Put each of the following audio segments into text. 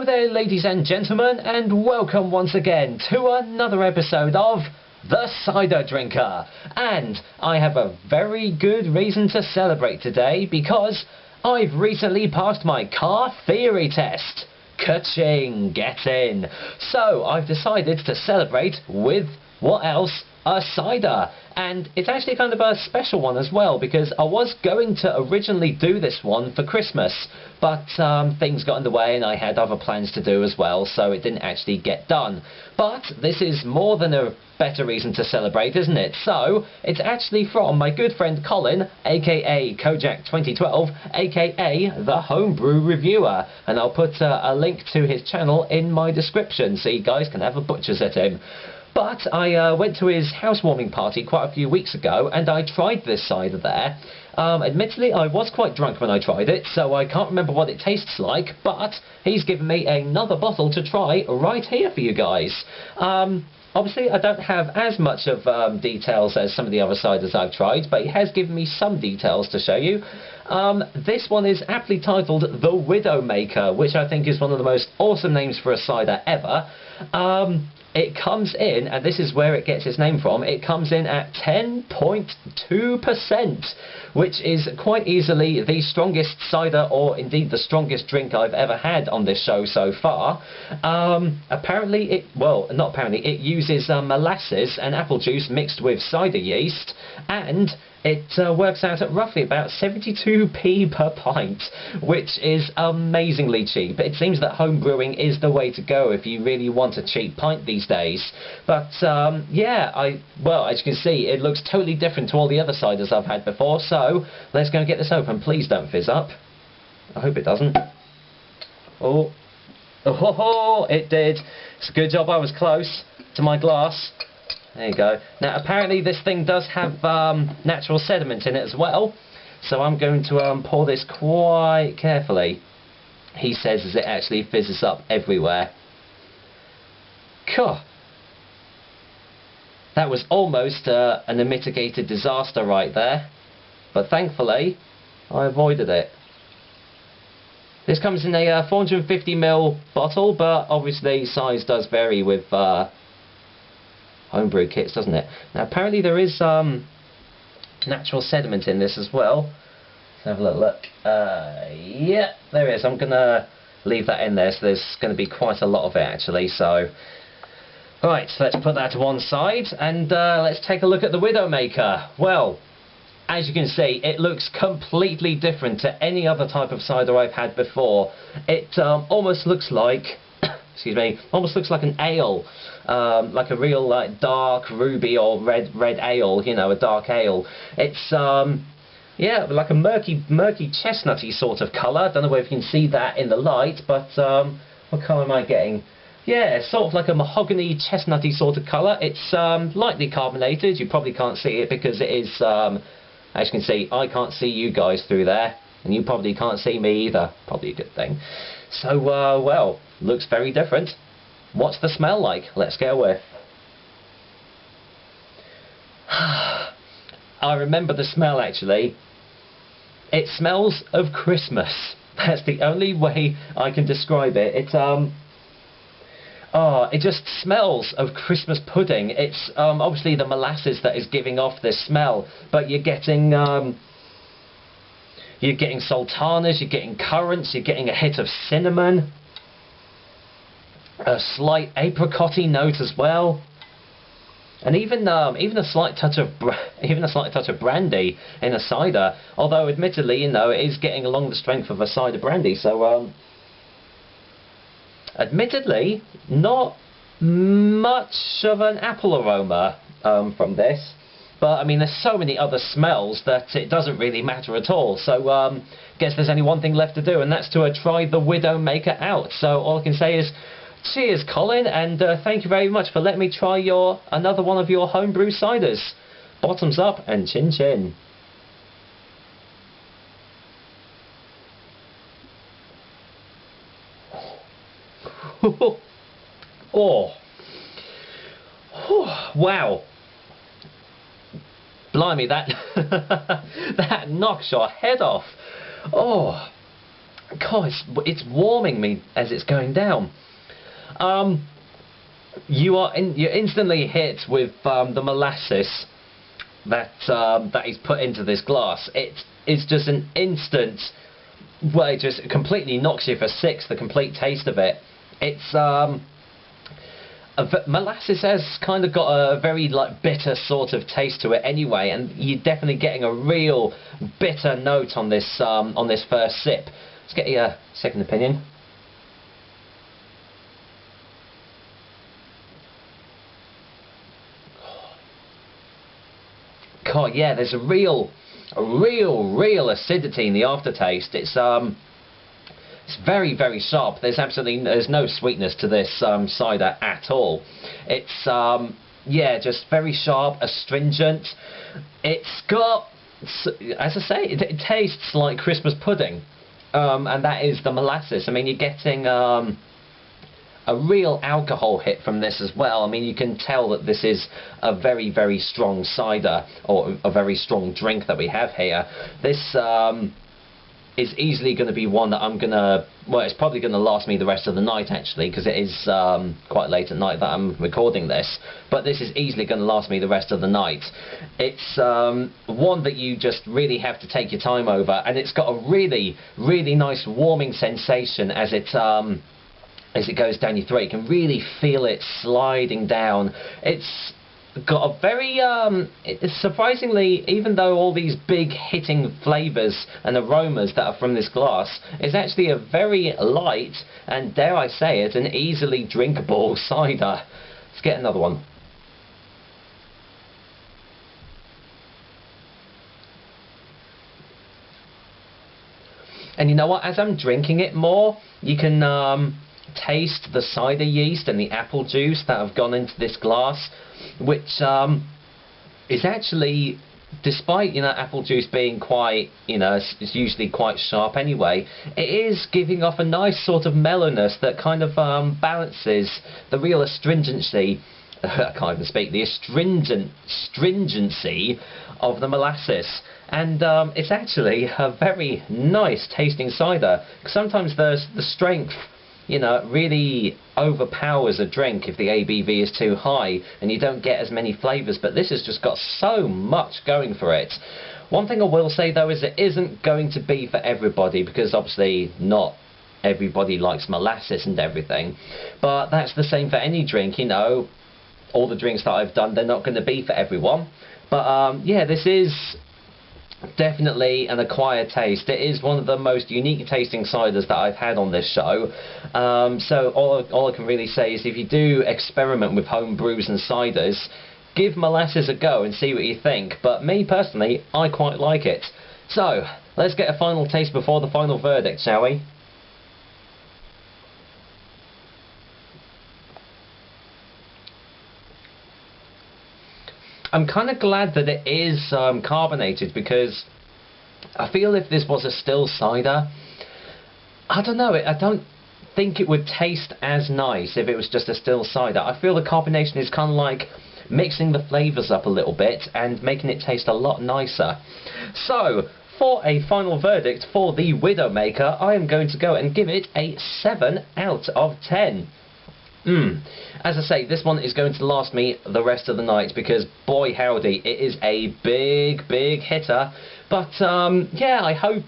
Hello there, ladies and gentlemen, and welcome once again to another episode of The Cider Drinker. And I have a very good reason to celebrate today because I've recently passed my car theory test. Ka-ching, get in. So I've decided to celebrate with, what else? A cider. And it's actually kind of a special one as well, because I was going to originally do this one for Christmas, but things got in the way and I had other plans to do as well, so it didn't actually get done. But this is more than a better reason to celebrate, isn't it? So it's actually from my good friend Colin, aka Kojak2012, aka the Homebrew Reviewer, and I'll put a link to his channel in my description so you guys can have a butcher's at him. But I went to his housewarming party quite a few weeks ago, and I tried this cider there. Admittedly, I was quite drunk when I tried it, so I can't remember what it tastes like, but he's given me another bottle to try right here for you guys. Obviously, I don't have as much of details as some of the other ciders I've tried, but he has given me some details to show you. This one is aptly titled The Widowmaker, which I think is one of the most awesome names for a cider ever. It comes in, and this is where it gets its name from, it comes in at 10.2%, which is quite easily the strongest cider, or indeed the strongest drink I've ever had on this show so far. Apparently, it uses molasses and apple juice mixed with cider yeast, and it works out at roughly about 72p per pint, which is amazingly cheap. It seems that home brewing is the way to go if you really want a cheap pint these days. But yeah, well, as you can see, it looks totally different to all the other ciders I've had before, so let's go and get this open. Please don't fizz up. I hope it doesn't. Oh, it did. It's a good job I was close to my glass. There you go. Now apparently this thing does have natural sediment in it as well, so I'm going to pour this quite carefully. He says as it actually fizzes up everywhere. Cool. That was almost an unmitigated disaster right there, but thankfully I avoided it. This comes in a 450ml bottle, but obviously size does vary with homebrew kits, doesn't it? Now apparently there is natural sediment in this as well. Let's have a little look. Yeah, there is. I'm gonna leave that in there, so there's going to be quite a lot of it actually. So, right, so let's put that to one side, and let's take a look at the Widowmaker. Well, as you can see, it looks completely different to any other type of cider I've had before. It almost looks like excuse me, almost looks like an ale, like a real dark ruby or red ale, you know, a dark ale. It's yeah, like a murky chestnutty sort of colour. Don't know if you can see that in the light, but what colour am I getting? Yeah, sort of like a mahogany chestnutty sort of colour. It's lightly carbonated. You probably can't see it because it is, as you can see, I can't see you guys through there, and you probably can't see me either. Probably a good thing. So, well, looks very different. What's the smell like? Let's get a whiff. I remember the smell actually. It smells of Christmas. That's the only way I can describe it. It just smells of Christmas pudding. It's obviously the molasses that is giving off this smell, but you're getting sultanas, you're getting currants, you're getting a hit of cinnamon, a slight apricot-y note as well, and even a slight touch of brandy in a cider. Although, admittedly, you know, it is getting along the strength of a cider brandy. So, admittedly, not much of an apple aroma from this. But, I mean, there's so many other smells that it doesn't really matter at all. So, guess there's only one thing left to do, and that's to try the Widowmaker out. So, all I can say is, cheers, Colin, and thank you very much for letting me try another one of your homebrew ciders. Bottoms up and chin chin. Oh. Wow. Blimey, that that knocks your head off. Oh, God, it's warming me as it's going down. You're instantly hit with the molasses that is put into this glass. It's just an instant. Well, it just completely knocks you for six. The complete taste of it. It's molasses has kind of got a very like bitter sort of taste to it anyway, and you're definitely getting a real bitter note on this first sip. Let's get your second opinion. God, yeah, there's a real acidity in the aftertaste. It's very, very sharp. There's no sweetness to this cider at all. It's yeah, just very sharp, astringent. It's got, as I say, it tastes like Christmas pudding, and that is the molasses. I mean, you're getting a real alcohol hit from this as well. I mean, you can tell that this is a very, very strong cider, or a very strong drink that we have here. This is easily going to be one that I'm going to, well, it's probably going to last me the rest of the night, actually, because it is quite late at night that I'm recording this, but this is easily going to last me the rest of the night. It's one that you just really have to take your time over, and it's got a really, really nice warming sensation as it goes down your throat. You can really feel it sliding down. It's got a very surprisingly, even though all these big hitting flavours and aromas that are from this glass, it's actually a very light and, dare I say it, an easily drinkable cider. Let's get another one. And you know what, as I'm drinking it more, you can taste the cider yeast and the apple juice that have gone into this glass, which is actually, despite, you know, apple juice being quite, you know, it's usually quite sharp anyway, it is giving off a nice sort of mellowness that kind of balances the real astringency, I can't even speak, the stringency of the molasses. And it's actually a very nice tasting cider. Sometimes the strength, you know, really overpowers a drink if the ABV is too high and you don't get as many flavours, but this has just got so much going for it. One thing I will say though is it isn't going to be for everybody, because obviously not everybody likes molasses and everything, but that's the same for any drink, you know. All the drinks that I've done, they're not going to be for everyone, but yeah, this is definitely an acquired taste. It is one of the most unique tasting ciders that I've had on this show. So all I can really say is, if you do experiment with home brews and ciders, give molasses a go and see what you think. But me personally, I quite like it. So let's get a final taste before the final verdict, shall we? I'm kind of glad that it is carbonated, because I feel if this was a still cider, I don't know, I don't think it would taste as nice if it was just a still cider. I feel the carbonation is kind of like mixing the flavours up a little bit and making it taste a lot nicer. So, for a final verdict for the Widowmaker, I am going to go and give it a 7 out of 10. As I say, this one is going to last me the rest of the night, because boy howdy, it is a big hitter. But yeah, I hope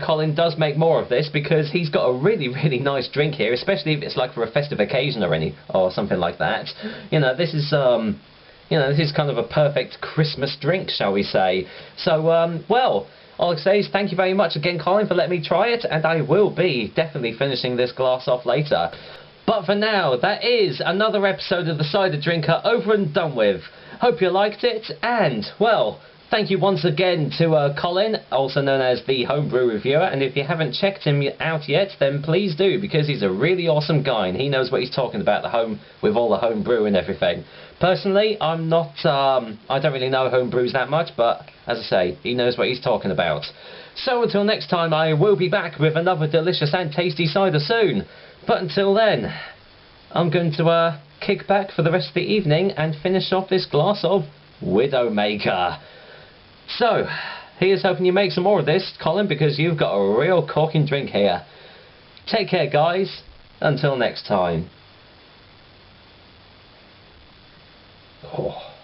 Colin does make more of this, because he's got a really nice drink here, especially if it's like for a festive occasion or something like that. You know, this is this is kind of a perfect Christmas drink, shall we say. So well, all I can say is thank you very much again, Colin, for letting me try it, and I will be definitely finishing this glass off later. But for now, that is another episode of The Cider Drinker over and done with. Hope you liked it, and, well, thank you once again to Colin, also known as the Homebrew Reviewer, and if you haven't checked him out yet, then please do, because he's a really awesome guy, and he knows what he's talking about with all the homebrew and everything. Personally, I'm not, I don't really know homebrews that much, but as I say, he knows what he's talking about. So until next time, I will be back with another delicious and tasty cider soon. But until then, I'm going to kick back for the rest of the evening and finish off this glass of Widowmaker. So, Here's hoping you make some more of this, Colin, because you've got a real corking drink here. Take care, guys. Until next time.